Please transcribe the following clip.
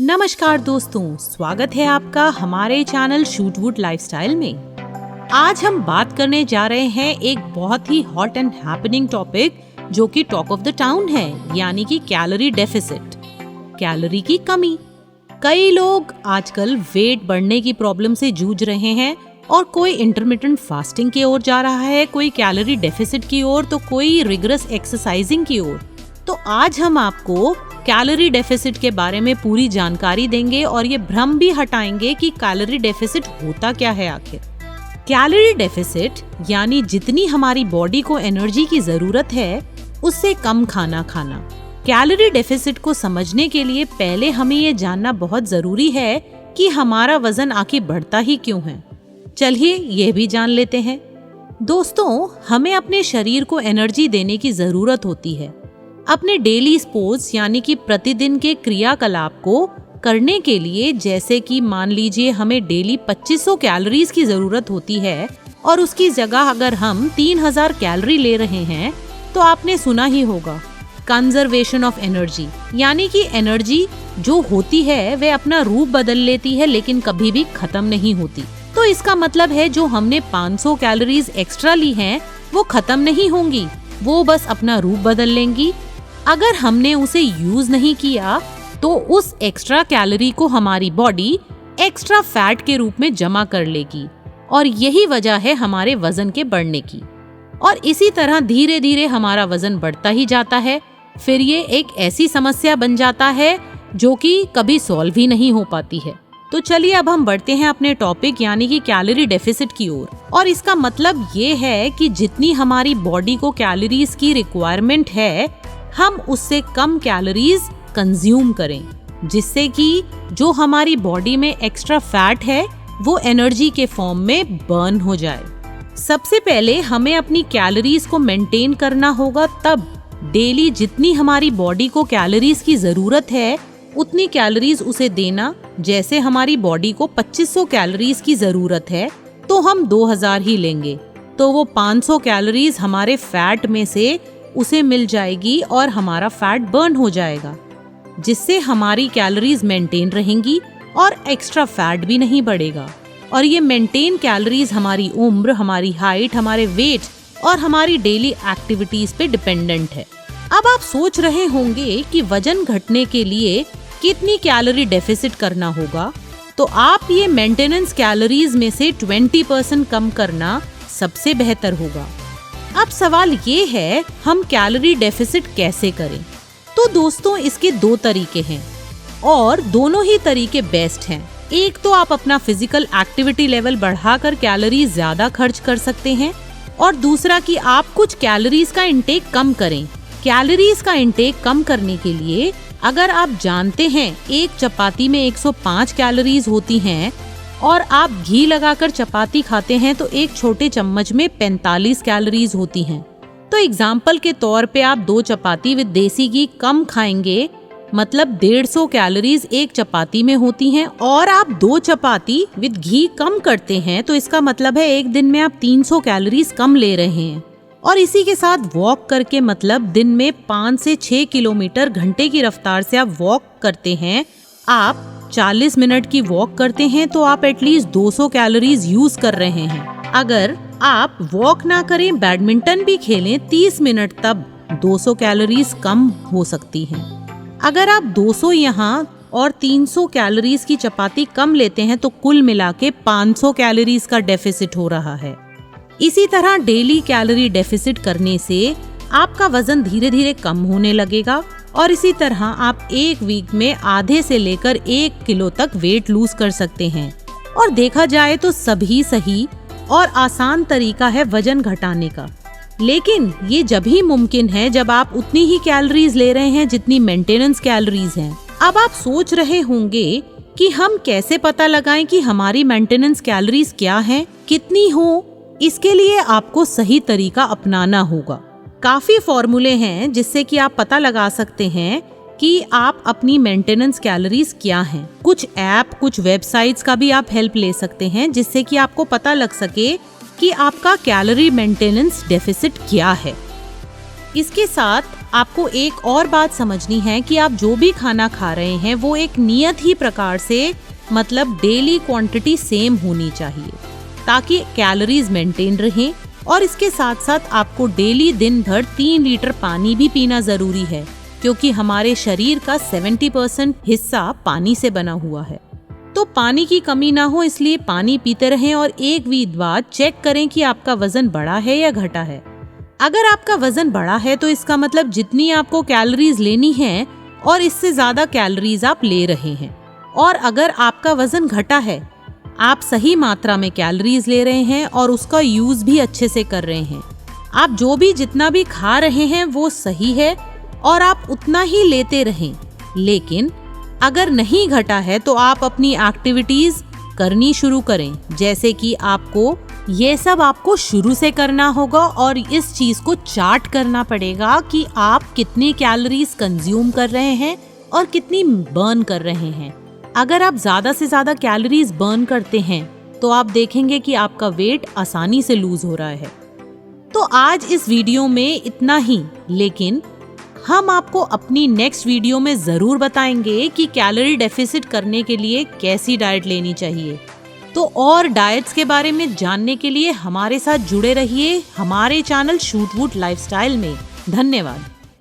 नमस्कार दोस्तों, स्वागत है आपका हमारे चैनल शूटवुड लाइफस्टाइल में। आज हम बात करने जा रहे हैं एक बहुत ही हॉट एंड हैपनिंग टॉपिक जो कि टॉक ऑफ द टाउन है, यानी कि कैलोरी डेफिसिट, कैलोरी की कमी। कई लोग आजकल वेट बढ़ने की प्रॉब्लम से जूझ रहे हैं और कोई इंटरमिटेंट फास्टिंग की ओर जा रहा है, कोई कैलोरी डेफिसिट की ओर, तो कोई रिगरस एक्सरसाइजिंग की ओर। तो आज हम आपको कैलोरी डेफिसिट के बारे में पूरी जानकारी देंगे और ये भ्रम भी हटाएंगे कि कैलोरी डेफिसिट होता क्या है आखिर। कैलोरी डेफिसिट यानी जितनी हमारी बॉडी को एनर्जी की जरूरत है उससे कम खाना खाना। कैलोरी डेफिसिट को समझने के लिए पहले हमें ये जानना बहुत जरूरी है कि हमारा वजन आखिर बढ़ता ही क्यों है। चलिए ये भी जान लेते हैं। दोस्तों, हमें अपने शरीर को एनर्जी देने की जरूरत होती है। अपने डेली स्पोर्ट्स यानी कि प्रतिदिन के क्रियाकलाप को करने के लिए, जैसे कि मान लीजिए हमें डेली 2500 कैलोरीज की जरूरत होती है और उसकी जगह अगर हम 3000 कैलोरी ले रहे हैं तो आपने सुना ही होगा कंजर्वेशन ऑफ एनर्जी, यानी कि एनर्जी जो होती है वह अपना रूप बदल लेती है लेकिन कभी भी खत्म नहीं होती। तो इसका मतलब है जो हमने 500 कैलोरीज एक्स्ट्रा ली हैं वो खत्म नहीं होंगी, वो बस अपना रूप बदल लेंगी। अगर हमने उसे यूज नहीं किया तो उस एक्स्ट्रा कैलोरी को हमारी बॉडी एक्स्ट्रा फैट के रूप में जमा कर लेगी और यही वजह है हमारे वजन के बढ़ने की। और इसी तरह धीरे धीरे हमारा वजन बढ़ता ही जाता है। फिर ये एक ऐसी समस्या बन जाता है जो कि कभी सॉल्व ही नहीं हो पाती है। तो चलिए अब हम बढ़ते हैं अपने टॉपिक यानी कि कैलोरी डेफिसिट की ओर। और इसका मतलब ये है कि जितनी हमारी बॉडी को कैलोरीज की रिक्वायरमेंट है हम उससे कम कैलोरीज कंज्यूम करें, जिससे कि जो हमारी बॉडी में एक्स्ट्रा फैट है वो एनर्जी के फॉर्म में बर्न हो जाए। सबसे पहले हमें अपनी कैलोरीज को मेंटेन करना होगा, तब डेली जितनी हमारी बॉडी को कैलोरीज की जरूरत है उतनी कैलोरीज उसे देना। जैसे हमारी बॉडी को 2500 कैलोरीज की जरूरत है तो हम 2000 ही लेंगे, तो वो 500 कैलोरीज हमारे फैट में से उसे मिल जाएगी और हमारा फैट बर्न हो जाएगा, जिससे हमारी कैलोरीज मेंटेन रहेंगी और एक्स्ट्रा फैट भी नहीं बढ़ेगा। और ये मेंटेन कैलोरीज हमारी उम्र, हमारी हाइट, हमारे वेट और हमारी डेली एक्टिविटीज पे डिपेंडेंट है। अब आप सोच रहे होंगे कि वजन घटने के लिए कितनी कैलोरी डेफिसिट करना होगा, तो आप ये मेंटेनेंस कैलोरीज में से 20% कम करना सबसे बेहतर होगा। अब सवाल ये है हम कैलोरी डेफिसिट कैसे करें। तो दोस्तों इसके दो तरीके हैं और दोनों ही तरीके बेस्ट हैं। एक तो आप अपना फिजिकल एक्टिविटी लेवल बढ़ाकर कैलोरीज ज्यादा खर्च कर सकते हैं और दूसरा कि आप कुछ कैलोरीज का इंटेक कम करें। कैलोरीज का इंटेक कम करने के लिए अगर आप जानते हैं एक चपाती में 105 कैलोरीज होती हैं और आप घी लगाकर चपाती खाते हैं तो एक छोटे चम्मच में 45 कैलोरीज होती हैं। तो एग्जाम्पल के तौर पे आप 2 चपाती विद देसी घी कम खाएंगे, मतलब 150 कैलोरीज एक चपाती में होती हैं, और आप 2 चपाती विद घी कम करते हैं तो इसका मतलब है एक दिन में आप 300 कैलोरीज कम ले रहे हैं। और इसी के साथ वॉक करके, मतलब दिन में 5 से 6 किलोमीटर घंटे की रफ्तार से आप वॉक करते हैं, आप 40 मिनट की वॉक करते हैं तो आप एटलीस्ट 200 कैलोरीज यूज कर रहे हैं। अगर आप वॉक ना करें, बैडमिंटन भी खेलें 30 मिनट, तब 200 कैलोरीज कम हो सकती हैं। अगर आप 200 यहाँ और 300 कैलोरीज की चपाती कम लेते हैं तो कुल मिला के 500 कैलोरीज का डेफिसिट हो रहा है। इसी तरह डेली कैलोरी डेफिसिट करने से आपका वजन धीरे धीरे कम होने लगेगा और इसी तरह आप एक वीक में आधे से लेकर 1 किलो तक वेट लूज कर सकते हैं। और देखा जाए तो सभी सही और आसान तरीका है वजन घटाने का, लेकिन ये जब ही मुमकिन है जब आप उतनी ही कैलोरीज ले रहे हैं जितनी मेंटेनेंस कैलोरीज हैं। अब आप सोच रहे होंगे कि हम कैसे पता लगाएं कि हमारी मेंटेनेंस कैलोरीज क्या हैं, कितनी हो। इसके लिए आपको सही तरीका अपनाना होगा। काफी फॉर्मूले हैं जिससे कि आप पता लगा सकते हैं कि आप अपनी मेंटेनेंस कैलोरीज क्या हैं। कुछ ऐप, कुछ वेबसाइट्स का भी आप हेल्प ले सकते हैं जिससे कि आपको पता लग सके कि आपका कैलोरी मेंटेनेंस डेफिसिट क्या है। इसके साथ आपको एक और बात समझनी है कि आप जो भी खाना खा रहे हैं वो एक नियत ही प्रकार से, मतलब डेली क्वांटिटी सेम होनी चाहिए ताकि कैलोरीज मेंटेन रहें। और इसके साथ साथ आपको डेली दिन भर 3 लीटर पानी भी पीना जरूरी है, क्योंकि हमारे शरीर का 70% हिस्सा पानी से बना हुआ है। तो पानी की कमी ना हो इसलिए पानी पीते रहें और एक वीक बाद चेक करें कि आपका वजन बढ़ा है या घटा है। अगर आपका वजन बढ़ा है तो इसका मतलब जितनी आपको कैलोरीज लेनी है और इससे ज्यादा कैलोरीज आप ले रहे हैं। और अगर आपका वजन घटा है, आप सही मात्रा में कैलोरीज ले रहे हैं और उसका यूज भी अच्छे से कर रहे हैं। आप जो भी जितना भी खा रहे हैं वो सही है और आप उतना ही लेते रहें। लेकिन अगर नहीं घटा है तो आप अपनी एक्टिविटीज करनी शुरू करें, जैसे कि ये सब आपको शुरू से करना होगा और इस चीज को चार्ट करना पड़ेगा कि आप कितनी कैलोरीज कंज्यूम कर रहे हैं और कितनी बर्न कर रहे हैं। अगर आप ज्यादा से ज्यादा कैलोरीज बर्न करते हैं तो आप देखेंगे कि आपका वेट आसानी से लूज हो रहा है। तो आज इस वीडियो में इतना ही, लेकिन हम आपको अपनी नेक्स्ट वीडियो में जरूर बताएंगे कि कैलोरी डेफिसिट करने के लिए कैसी डाइट लेनी चाहिए। तो और डाइट्स के बारे में जानने के लिए हमारे साथ जुड़े रहिए हमारे चैनल शूट वुड लाइफस्टाइल में। धन्यवाद।